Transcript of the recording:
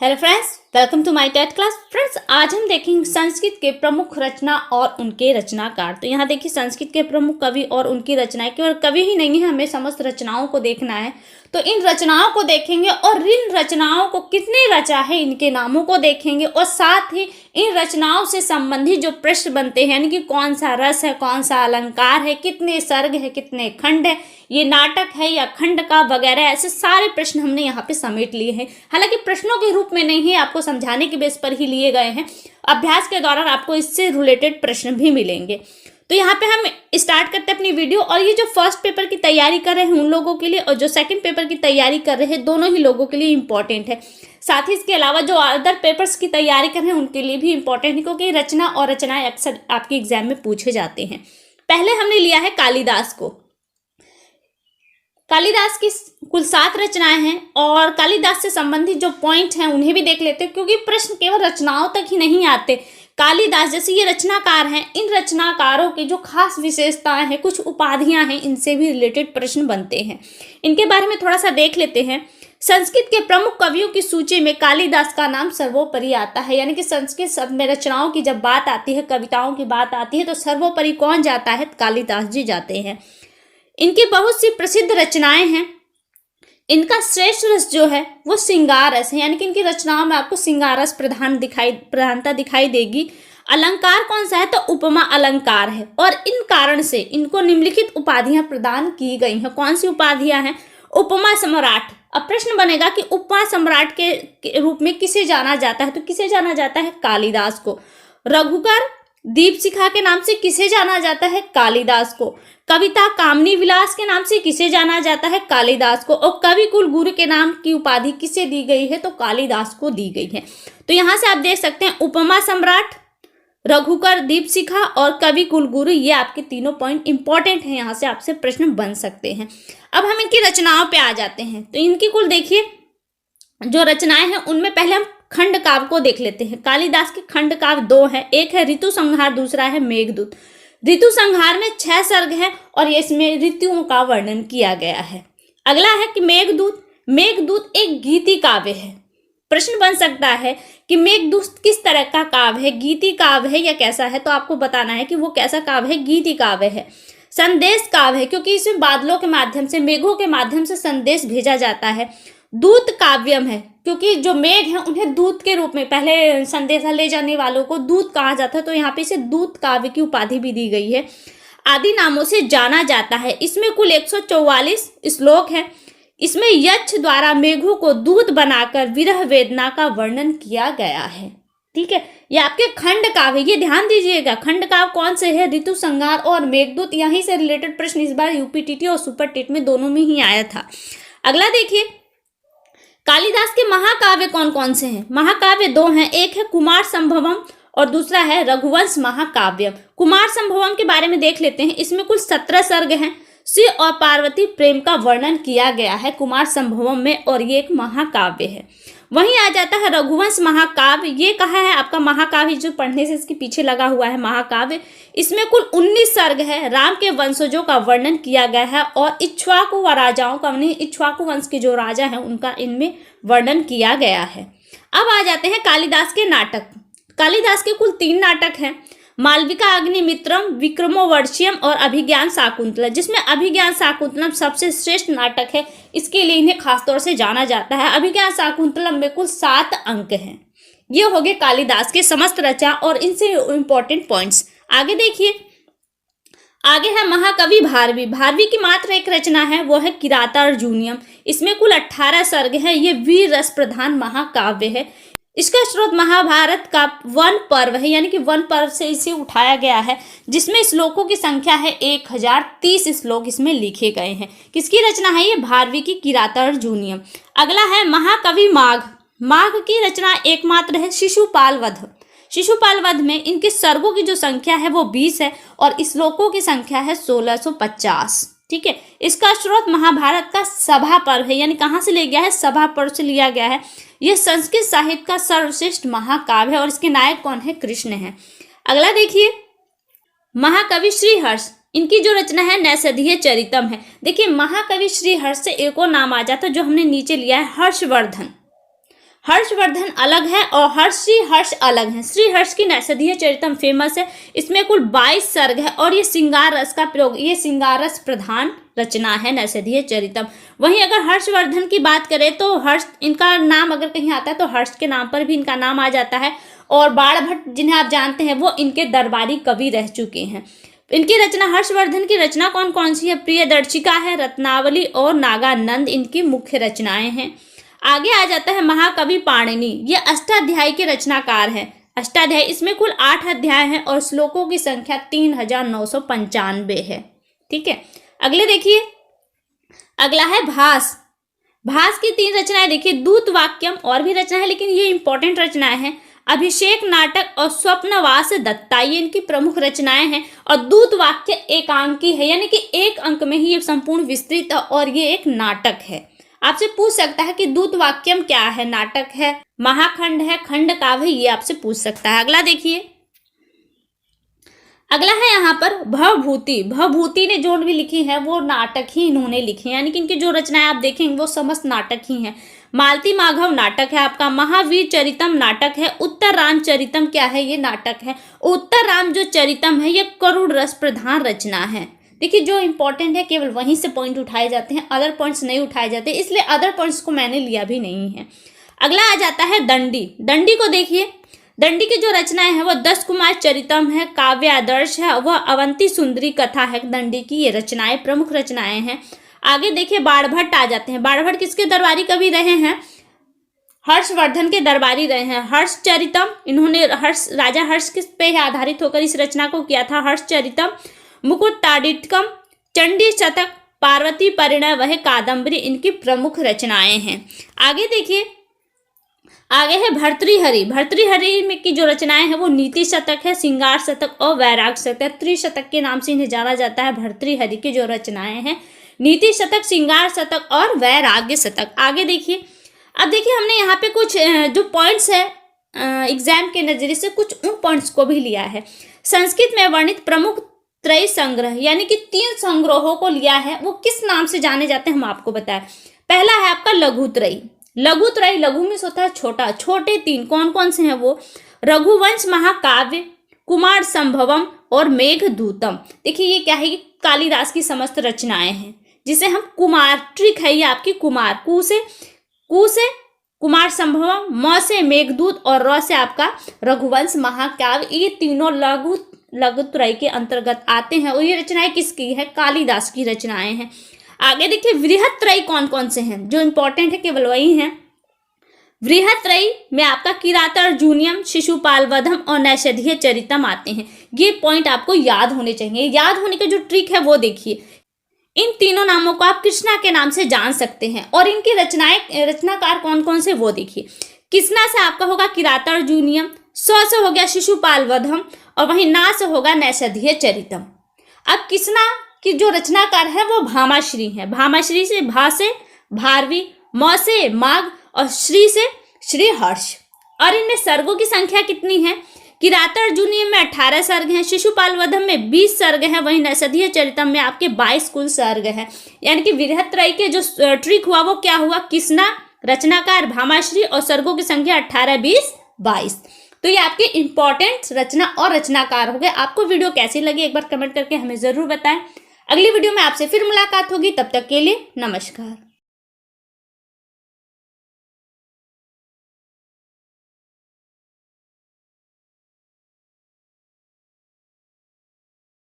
Hello friends, welcome to my TET class. Friends, आज हम देखेंगे संस्कृत के प्रमुख रचना और उनके रचनाकार। तो यहाँ देखिए, संस्कृत के प्रमुख कवि और उनकी रचनाएं। केवल कवि ही नहीं है, हमें समस्त रचनाओं को देखना है। तो इन रचनाओं को देखेंगे और इन रचनाओं को कितने रचा है इनके नामों को देखेंगे, और साथ ही इन रचनाओं से संबंधित जो प्रश्न बनते हैं, यानी कि कौन सा रस है, कौन सा अलंकार है, कितने सर्ग है, कितने खंड है, ये नाटक है या खंड का वगैरह, ऐसे सारे प्रश्न हमने यहाँ पे समेट लिए हैं। हालांकि प्रश्नों के रूप में नहीं है, आपको समझाने के बेस पर ही लिए गए हैं। अभ्यास के दौरान आपको इससे रिलेटेड प्रश्न भी मिलेंगे। तो यहाँ पे हम स्टार्ट करते हैं अपनी वीडियो। और ये जो फर्स्ट पेपर की तैयारी कर रहे हैं उन लोगों के लिए, और जो सेकंड पेपर की तैयारी कर रहे हैं, दोनों ही लोगों के लिए इंपॉर्टेंट है। साथ ही इसके अलावा जो अदर पेपर्स की तैयारी कर रहे हैं उनके लिए भी इंपॉर्टेंट है, क्योंकि रचना और रचनाएं अक्सर आपके एग्जाम में पूछे जाते हैं। पहले हमने लिया है कालिदास को। कालिदास की कुल 7 रचनाएं हैं, और कालिदास से संबंधित जो पॉइंट हैं उन्हें भी देख लेते हैं, क्योंकि प्रश्न केवल रचनाओं तक ही नहीं आते। कालिदास जैसे ये रचनाकार हैं, इन रचनाकारों की जो खास विशेषताएं हैं, कुछ उपाधियां हैं, इनसे भी रिलेटेड प्रश्न बनते हैं। इनके बारे में थोड़ा सा देख लेते हैं। संस्कृत के प्रमुख कवियों की सूची में कालिदास का नाम सर्वोपरि आता है। यानी कि संस्कृत शब्द में रचनाओं की जब बात आती है, कविताओं की बात आती है, तो सर्वोपरि कौन जाता है? कालिदास जी जाते हैं। इनकी बहुत सी प्रसिद्ध रचनाएं हैं। इनका श्रेष्ठ रस जो है वो श्रृंगार रस है, यानी कि इनकी रचनाओं में आपको श्रृंगार रस प्रधानता दिखाई देगी। अलंकार कौन सा है? तो उपमा अलंकार है, और इन कारण से इनको निम्नलिखित उपाधियां प्रदान की गई हैं। कौन सी उपाधियां हैं? उपमा सम्राट। अब प्रश्न बनेगा कि उपमा सम्राट के रूप में किसे जाना जाता है? तो किसे जाना जाता है? कालिदास को। रघुकर दीपशिखा के नाम से किसे जाना जाता है? कालिदास को। कविता कामनी विलास के नाम से किसे जाना जाता है? कालिदास को। और कवि कुल गुरु के नाम की उपाधि किसे दी गई है? तो कालिदास को दी गई है। तो यहां से आप देख सकते हैं, उपमा सम्राट, रघुकर, दीपशिखा और कवि कुल गुरु, ये आपके तीनों पॉइंट इंपॉर्टेंट हैं। यहां से आपसे प्रश्न बन सकते हैं। अब हम इनकी रचनाओं पे आ जाते हैं। तो इनकी कुल देखिए जो रचनाएं हैं, उनमें पहले हम खंड काव्य को देख लेते हैं। कालिदास के खंड काव्य 2 हैं, एक है ऋतु संहार, दूसरा है मेघदूत। ऋतु संहार में 6 सर्ग है, और इसमें ऋतुओं का वर्णन किया गया है। अगला है कि मेघदूत। मेघदूत एक गीति काव्य है। प्रश्न बन सकता है कि मेघदूत किस तरह का काव्य है, गीति काव्य है या कैसा है? तो आपको बताना है कि वो कैसा काव्य है। गीति काव्य है। संदेश काव्य है, क्योंकि इसमें बादलों के माध्यम से, मेघों के माध्यम से संदेश भेजा जाता है। दूत काव्यम है, क्योंकि जो मेघ हैं उन्हें दूत के रूप में, पहले संदेशा ले जाने वालों को दूत कहा जाता है, तो यहाँ पे इसे दूत काव्य की उपाधि भी दी गई है। आदि नामों से जाना जाता है। इसमें कुल 144 श्लोक हैं। इसमें यक्ष द्वारा मेघों को दूत बनाकर विरह वेदना का वर्णन किया गया है। ठीक है, ये आपके खंड काव्य, ये ध्यान दीजिएगा। खंड काव्य कौन से है? ऋतु संहार और मेघदूत। यहीं से रिलेटेड प्रश्न इस बार यूपीटीटी और सुपर टेट में दोनों में ही आया था। अगला देखिए, कालिदास के महाकाव्य कौन कौन से हैं? महाकाव्य 2 हैं, एक है कुमार संभवम और दूसरा है रघुवंश महाकाव्यम। कुमार संभवम के बारे में देख लेते हैं। इसमें कुल 17 सर्ग हैं। शिव और पार्वती प्रेम का वर्णन किया गया है कुमार संभवम में, और ये एक महाकाव्य है। वहीं आ जाता है रघुवंश महाकाव्य। ये कहा है आपका महाकाव्य, जो पढ़ने से इसके पीछे लगा हुआ है महाकाव्य। इसमें कुल 19 सर्ग है। राम के वंशजों का वर्णन किया गया है, और इक्ष्वाकु व राजाओं का, इक्ष्वाकु वंश के जो राजा हैं उनका इनमें वर्णन किया गया है। अब आ जाते हैं कालिदास के नाटक। कालिदास के कुल 3 नाटक हैं, मालविका अग्निमित्रम, विक्रमोर्वशीयम और अभिज्ञान शाकुंतलम, जिसमें अभिज्ञान शाकुंतलम सबसे श्रेष्ठ नाटक है। इसके लिए इन्हें खासतौर से जाना जाता है। अभिज्ञान शाकुंतलम में कुल 7 अंक हैं। ये हो गए कालिदास के समस्त रचना और इनसे इंपॉर्टेंट पॉइंट्स। आगे देखिए, आगे है महाकवि भारवी। भारवी की मात्र एक रचना है, वो है किरातार्जुनीयम। इसमें कुल 18 सर्ग है। ये वीर रस प्रधान महाकाव्य है। इसका स्रोत महाभारत का वन पर्व है, यानी कि वन पर्व से इसे उठाया गया है, जिसमें श्लोकों की संख्या है 1030 श्लोक इसमें लिखे गए हैं। किसकी रचना है ये? भारवी की किरातार्जुनीयम। अगला है महाकवि माघ। माघ की रचना एकमात्र है शिशुपाल वध। शिशुपाल वध में इनके सर्गों की जो संख्या है वो 20 है, और श्लोकों की संख्या है 1650। ठीक है, इसका स्रोत महाभारत का सभा पर्व है, यानी कहाँ से लिया गया है? सभा पर्व से लिया गया है। यह संस्कृत साहित्य का सर्वश्रेष्ठ महाकाव्य है, और इसके नायक कौन है? कृष्ण है। अगला देखिए, महाकवि श्रीहर्ष। इनकी जो रचना है नैषधीय चरितम है। देखिए, महाकवि श्रीहर्ष से एक और नाम आ जाता है जो हमने नीचे लिया है, हर्षवर्धन। हर्षवर्धन अलग है और श्री हर्ष अलग है। श्री हर्ष की नैषधीय चरितम फेमस है, इसमें कुल 22 सर्ग है और ये श्रृंगार रस का प्रयोग, ये श्रृंगार रस प्रधान रचना है नैषधीय चरितम। वहीं अगर हर्षवर्धन की बात करें तो हर्ष, इनका नाम अगर कहीं आता है तो हर्ष के नाम पर भी इनका नाम आ जाता है। और बाणभट्ट जिन्हें आप जानते हैं वो इनके दरबारी कवि रह चुके हैं। इनकी रचना, हर्षवर्धन की रचना कौन कौन सी है? प्रियदर्शिका है, रत्नावली और नागानंद इनकी मुख्य रचनाएं हैं। आगे आ जाता है महाकवि पाणिनि, ये अष्टाध्यायी के रचनाकार हैं। अष्टाध्यायी, इसमें कुल 8 अध्याय हैं और श्लोकों की संख्या 3995 है। ठीक है, अगले देखिए, अगला है भास। भास की 3 रचनाएं देखिए, दूत वाक्यम और भी रचना है लेकिन ये इंपॉर्टेंट रचनाएं हैं। अभिषेक नाटक और स्वप्नवास दत्ता, ये इनकी प्रमुख रचनाएं हैं। और दूत वाक्य एकांकी है, यानी कि 1 अंक में ही ये संपूर्ण विस्तृत और ये एक नाटक है। आपसे पूछ सकता है कि दूत वाक्यम क्या है, नाटक है, महाखंड है, खंड काव्य, ये आपसे पूछ सकता है। अगला देखिए, अगला है यहाँ पर भवभूति। भवभूति ने जो भी लिखी है वो नाटक ही इन्होंने लिखे, यानी कि इनकी जो रचनाएं आप देखेंगे वो समस्त नाटक ही हैं। मालती माघव नाटक है आपका, महावीर चरितम नाटक है, उत्तर राम चरितम क्या है, ये नाटक है। उत्तर राम जो चरितम है ये करुण रस प्रधान रचना है। देखिए, जो इंपॉर्टेंट है केवल वहीं से पॉइंट उठाए जाते हैं, अदर पॉइंट्स नहीं उठाए जाते, इसलिए अदर पॉइंट्स को मैंने लिया भी नहीं है। अगला आ जाता है दंडी। दंडी को देखिए, दंडी की जो रचनाएं हैं वो 10 कुमार चरितम है, काव्य आदर्श है, वह अवंती सुंदरी कथा है दंडी की, ये रचनाएं प्रमुख रचनाएं हैं। आगे देखिए, बाणभट्ट आ जाते हैं। बाणभट्ट किसके दरबारी कवि रहे हैं? हर्षवर्धन के दरबारी रहे हैं। हर्ष चरितम, इन्होंने राजा हर्ष किस पे आधारित होकर इस रचना को किया था? हर्ष चरितम, मुकुटताडिटकम, चंडी शतक, पार्वती परिणय वह कादम्बरी इनकी प्रमुख रचनाएं हैं। आगे देखिए, आगे है भर्तृहरि। भर्तृहरि में की जो रचनाएं हैं वो नीति शतक है, श्रृंगार शतक और वैराग शतक, त्रिशतक के नाम से इन्हें जाना जाता है। भर्तृहरि की जो रचनाएं हैं, नीति शतक, श्रृंगार शतक और वैराग्य शतक। आगे देखिए, अब देखिए हमने यहाँ पे कुछ जो पॉइंट्स है एग्जाम के नजरिए से कुछ उन पॉइंट्स को भी लिया है। संस्कृत में वर्णित प्रमुख त्रय संग्रह, यानी कि 3 संग्रहों को लिया है, वो किस नाम से जाने जाते हैं हम आपको बताएं। पहला है आपका लघुत्रयी। लघुत्रयी, लघु में होता है छोटा, छोटे 3 कौन कौन से हैं वो? रघुवंश महाकाव्य, कुमार संभवम और मेघदूतम। देखिए ये क्या है, कालिदास की समस्त रचनाएं हैं, जिसे हम कुमार, ट्रिक है ये आपकी, कुमार, कु से कुमार संभवम, म से मेघदूत और र से आपका रघुवंश महाकाव्य, ये तीनों लघुत्रय के अंतर्गत आते हैं। और ये रचनाएं किसकी है? कालिदास की रचनाएं हैं। आगे देखिए, वृहत्त्रयी कौन कौन से हैं? जो इंपॉर्टेंट है केवल वही हैं। वृहत्त्रयी में आपका किरातार्जुनीयम, शिशुपाल वधम और नैषधीय चरितम आते हैं। ये पॉइंट आपको याद होने चाहिए। याद होने का जो ट्रिक है वो देखिए, इन तीनों नामों को आप कृष्णा के नाम से जान सकते हैं और इनकी रचनाकार कौन कौन से वो देखिए। कृष्णा से आपका होगा किरातार्जुनीयम, स्व से हो गया शिशुपाल वधम और वहीं ना से होगा नैषधीय चरितम। अब कृष्णा की जो रचनाकार है वो भामाश्री है। भामाश्री से भा से भारवी, म से माघ और श्री से श्रीहर्ष। और इनमें सर्गों की संख्या कितनी है? किरातार्जुनीयम में 18 सर्ग हैं, शिशुपाल वधम में 20 सर्ग हैं, वहीं नैषधीय चरितम में आपके 22 कुल सर्ग हैं। यानी कि वृहत्त्रयी के जो ट्रिक हुआ वो क्या हुआ? कृष्णा, रचनाकार भामाश्री और सर्गों की संख्या 18, 20, 22। तो ये आपके इंपॉर्टेंट रचना और रचनाकार हो गए। आपको वीडियो कैसी लगी एक बार कमेंट करके हमें जरूर बताएं। अगली वीडियो में आपसे फिर मुलाकात होगी, तब तक के लिए नमस्कार।